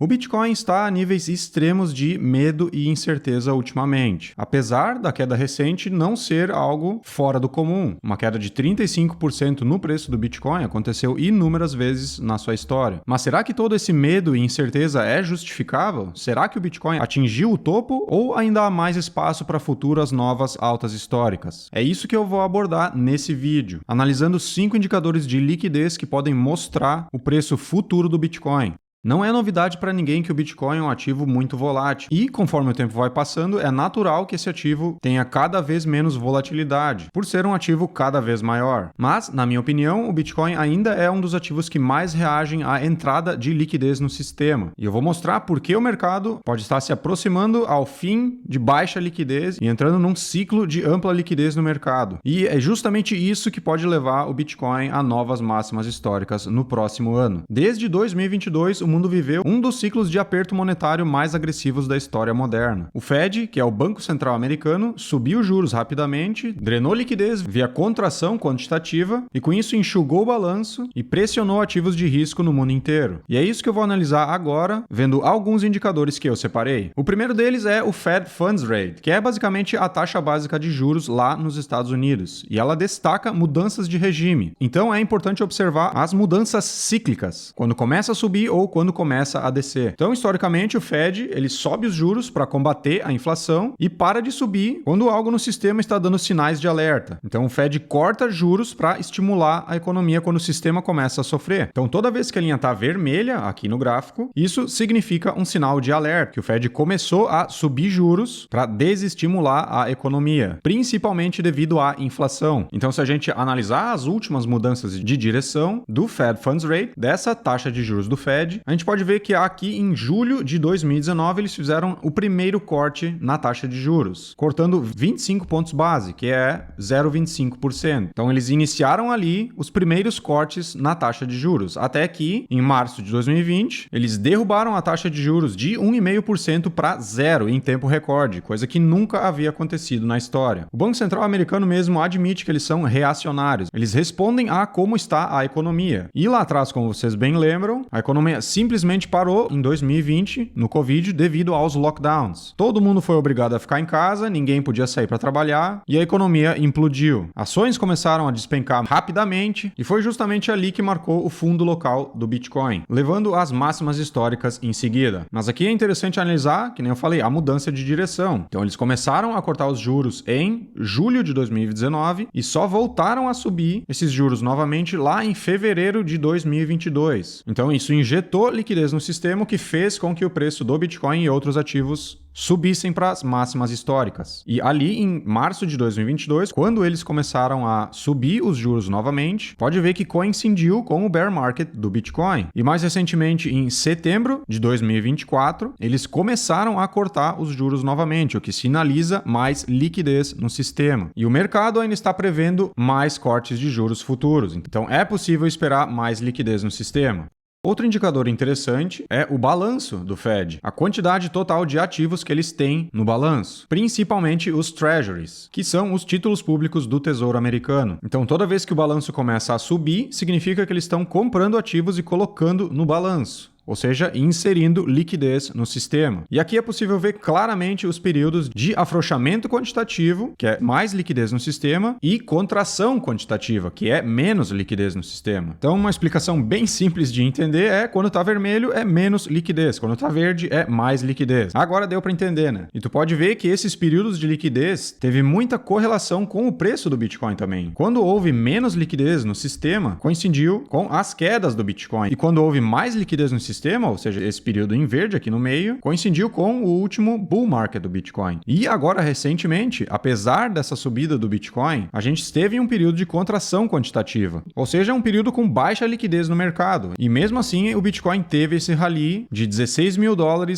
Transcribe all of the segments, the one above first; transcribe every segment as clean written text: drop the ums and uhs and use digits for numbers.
O Bitcoin está a níveis extremos de medo e incerteza ultimamente, apesar da queda recente não ser algo fora do comum. Uma queda de 35% no preço do Bitcoin aconteceu inúmeras vezes na sua história. Mas será que todo esse medo e incerteza é justificável? Será que o Bitcoin atingiu o topo ou ainda há mais espaço para futuras novas altas históricas? É isso que eu vou abordar nesse vídeo, analisando 5 indicadores de liquidez que podem mostrar o preço futuro do Bitcoin. Não é novidade para ninguém que o Bitcoin é um ativo muito volátil e, conforme o tempo vai passando, é natural que esse ativo tenha cada vez menos volatilidade, por ser um ativo cada vez maior. Mas, na minha opinião, o Bitcoin ainda é um dos ativos que mais reagem à entrada de liquidez no sistema. E eu vou mostrar por que o mercado pode estar se aproximando ao fim de baixa liquidez e entrando num ciclo de ampla liquidez no mercado. E é justamente isso que pode levar o Bitcoin a novas máximas históricas no próximo ano. Desde 2022, o mundo viveu um dos ciclos de aperto monetário mais agressivos da história moderna. O Fed, que é o Banco Central Americano, subiu juros rapidamente, drenou liquidez via contração quantitativa e com isso enxugou o balanço e pressionou ativos de risco no mundo inteiro. E é isso que eu vou analisar agora, vendo alguns indicadores que eu separei. O primeiro deles é o Fed Funds Rate, que é basicamente a taxa básica de juros lá nos Estados Unidos, e ela destaca mudanças de regime. Então é importante observar as mudanças cíclicas, quando começa a subir ou quando começa a descer. Então, historicamente, o Fed ele sobe os juros para combater a inflação e para de subir quando algo no sistema está dando sinais de alerta. Então, o Fed corta juros para estimular a economia quando o sistema começa a sofrer. Então, toda vez que a linha está vermelha aqui no gráfico, isso significa um sinal de alerta, que o Fed começou a subir juros para desestimular a economia, principalmente devido à inflação. Então, se a gente analisar as últimas mudanças de direção do Fed Funds Rate, dessa taxa de juros do Fed, a gente pode ver que aqui em julho de 2019 eles fizeram o primeiro corte na taxa de juros, cortando 25 pontos base, que é 0,25%. Então eles iniciaram ali os primeiros cortes na taxa de juros, até que em março de 2020 eles derrubaram a taxa de juros de 1,5% para zero em tempo recorde, coisa que nunca havia acontecido na história. O Banco Central americano mesmo admite que eles são reacionários. Eles respondem a como está a economia. E lá atrás, como vocês bem lembram, a economia simplesmente parou em 2020, no Covid, devido aos lockdowns. Todo mundo foi obrigado a ficar em casa, ninguém podia sair para trabalhar e a economia implodiu. Ações começaram a despencar rapidamente e foi justamente ali que marcou o fundo local do Bitcoin, levando às máximas históricas em seguida. Mas aqui é interessante analisar, que nem eu falei, a mudança de direção. Então eles começaram a cortar os juros em julho de 2019 e só voltaram a subir esses juros novamente lá em fevereiro de 2022. Então isso injetou liquidez no sistema, o que fez com que o preço do Bitcoin e outros ativos subissem para as máximas históricas. E ali em março de 2022, quando eles começaram a subir os juros novamente, pode ver que coincidiu com o bear market do Bitcoin. E mais recentemente, em setembro de 2024, eles começaram a cortar os juros novamente, o que sinaliza mais liquidez no sistema. E o mercado ainda está prevendo mais cortes de juros futuros. Então é possível esperar mais liquidez no sistema. Outro indicador interessante é o balanço do Fed, a quantidade total de ativos que eles têm no balanço, principalmente os treasuries, que são os títulos públicos do Tesouro Americano. Então, toda vez que o balanço começa a subir, significa que eles estão comprando ativos e colocando no balanço. Ou seja, inserindo liquidez no sistema. E aqui é possível ver claramente os períodos de afrouxamento quantitativo, que é mais liquidez no sistema, e contração quantitativa, que é menos liquidez no sistema. Então, uma explicação bem simples de entender é quando está vermelho é menos liquidez, quando está verde é mais liquidez. Agora deu para entender, né? E tu pode ver que esses períodos de liquidez teve muita correlação com o preço do Bitcoin também. Quando houve menos liquidez no sistema, coincidiu com as quedas do Bitcoin. E quando houve mais liquidez no sistema, ou seja, esse período em verde aqui no meio, coincidiu com o último bull market do Bitcoin. E agora, recentemente, apesar dessa subida do Bitcoin, a gente esteve em um período de contração quantitativa, ou seja, um período com baixa liquidez no mercado. E mesmo assim, o Bitcoin teve esse rally de $16 mil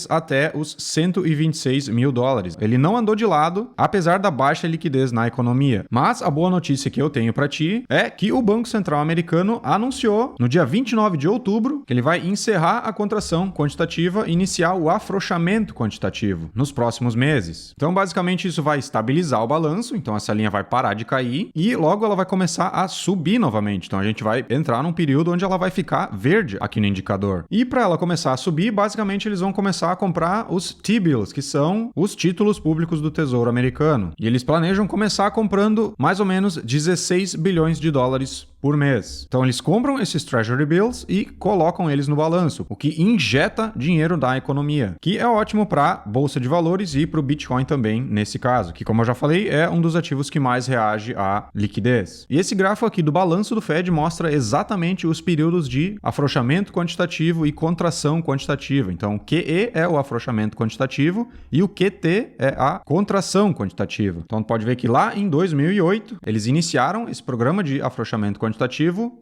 até os $126 mil. Ele não andou de lado, apesar da baixa liquidez na economia. Mas a boa notícia que eu tenho para ti é que o Banco Central Americano anunciou no dia 29 de outubro que ele vai encerrar a contração quantitativa e iniciar o afrouxamento quantitativo nos próximos meses. Então, basicamente, isso vai estabilizar o balanço, então essa linha vai parar de cair e logo ela vai começar a subir novamente. Então, a gente vai entrar num período onde ela vai ficar verde aqui no indicador. E para ela começar a subir, basicamente, eles vão começar a comprar os T-bills, que são os títulos públicos do Tesouro americano. E eles planejam começar comprando mais ou menos 16 bilhões de dólares por mês. Então eles compram esses Treasury Bills e colocam eles no balanço, o que injeta dinheiro da economia, que é ótimo para a bolsa de valores e para o Bitcoin também nesse caso, que como eu já falei é um dos ativos que mais reage à liquidez. E esse gráfico aqui do balanço do Fed mostra exatamente os períodos de afrouxamento quantitativo e contração quantitativa. Então o QE é o afrouxamento quantitativo e o QT é a contração quantitativa. Então pode ver que lá em 2008 eles iniciaram esse programa de afrouxamento quantitativo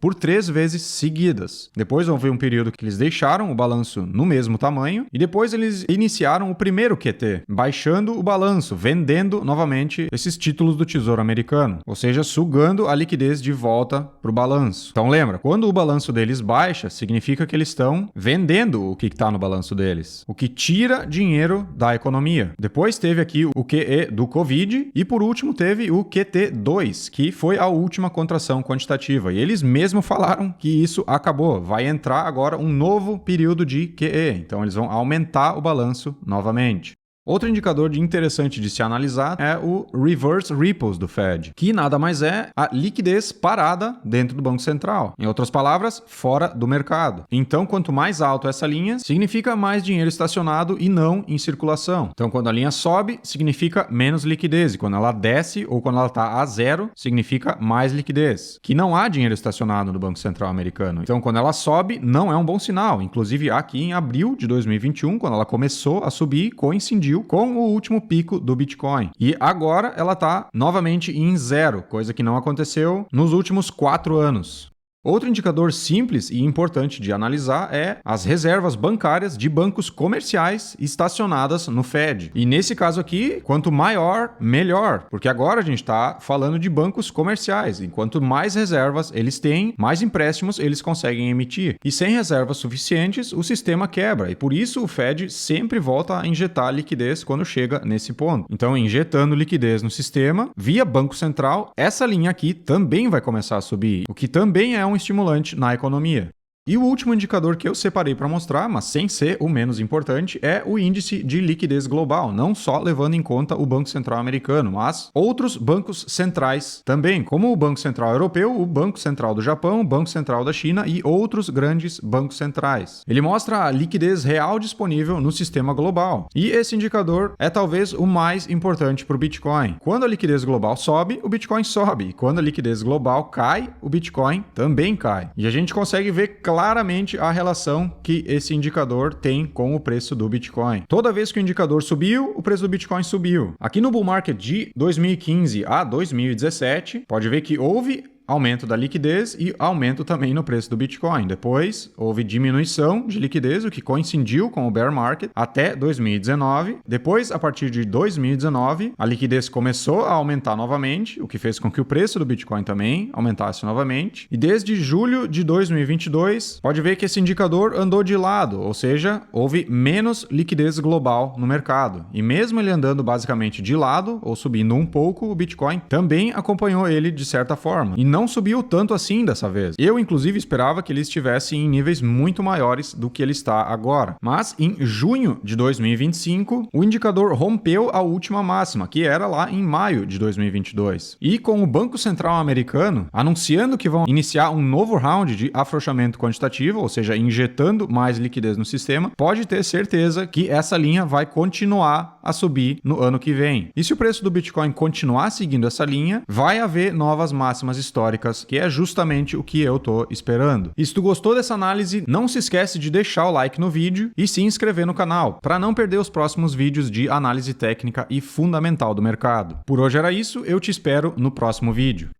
por 3 vezes seguidas. Depois houve um período que eles deixaram o balanço no mesmo tamanho e depois eles iniciaram o primeiro QT, baixando o balanço, vendendo novamente esses títulos do Tesouro americano, ou seja, sugando a liquidez de volta para o balanço. Então lembra, quando o balanço deles baixa, significa que eles estão vendendo o que está no balanço deles, o que tira dinheiro da economia. Depois teve aqui o QE do Covid e por último teve o QT2, que foi a última contração quantitativa. E eles mesmo falaram que isso acabou. Vai entrar agora um novo período de QE. Então eles vão aumentar o balanço novamente. Outro indicador interessante de se analisar é o Reverse Repos do Fed, que nada mais é a liquidez parada dentro do Banco Central. Em outras palavras, fora do mercado. Então, quanto mais alto essa linha, significa mais dinheiro estacionado e não em circulação. Então, quando a linha sobe, significa menos liquidez. E quando ela desce ou quando ela está a zero, significa mais liquidez. Que não há dinheiro estacionado no Banco Central americano. Então, quando ela sobe, não é um bom sinal. Inclusive, aqui em abril de 2021, quando ela começou a subir, coincidiu com o último pico do Bitcoin. E agora ela está novamente em zero, coisa que não aconteceu nos últimos 4 anos. Outro indicador simples e importante de analisar é as reservas bancárias de bancos comerciais estacionadas no Fed. E nesse caso aqui, quanto maior, melhor, porque agora a gente está falando de bancos comerciais. E quanto mais reservas eles têm, mais empréstimos eles conseguem emitir. E sem reservas suficientes, o sistema quebra. E por isso o Fed sempre volta a injetar liquidez quando chega nesse ponto. Então, injetando liquidez no sistema, via Banco Central, essa linha aqui também vai começar a subir, o que também é um estimulante na economia. E o último indicador que eu separei para mostrar, mas sem ser o menos importante, é o índice de liquidez global, não só levando em conta o Banco Central americano, mas outros bancos centrais também, como o Banco Central Europeu, o Banco Central do Japão, o Banco Central da China e outros grandes bancos centrais. Ele mostra a liquidez real disponível no sistema global. E esse indicador é talvez o mais importante para o Bitcoin. Quando a liquidez global sobe, o Bitcoin sobe. E quando a liquidez global cai, o Bitcoin também cai. E a gente consegue ver claramente a relação que esse indicador tem com o preço do Bitcoin. Toda vez que o indicador subiu, o preço do Bitcoin subiu. Aqui no bull market de 2015 a 2017, pode ver que houve aumento da liquidez e aumento também no preço do Bitcoin. Depois, houve diminuição de liquidez, o que coincidiu com o bear market até 2019. Depois, a partir de 2019, a liquidez começou a aumentar novamente, o que fez com que o preço do Bitcoin também aumentasse novamente. E desde julho de 2022, pode ver que esse indicador andou de lado, ou seja, houve menos liquidez global no mercado. E mesmo ele andando basicamente de lado, ou subindo um pouco, o Bitcoin também acompanhou ele de certa forma. E não subiu tanto assim dessa vez. Eu, inclusive, esperava que ele estivesse em níveis muito maiores do que ele está agora. Mas, em junho de 2025, o indicador rompeu a última máxima, que era lá em maio de 2022. E com o Banco Central americano anunciando que vão iniciar um novo round de afrouxamento quantitativo, ou seja, injetando mais liquidez no sistema, pode ter certeza que essa linha vai continuar a subir no ano que vem. E se o preço do Bitcoin continuar seguindo essa linha, vai haver novas máximas históricas, que é justamente o que eu tô esperando. E se tu gostou dessa análise, não se esquece de deixar o like no vídeo e se inscrever no canal, para não perder os próximos vídeos de análise técnica e fundamental do mercado. Por hoje era isso, eu te espero no próximo vídeo.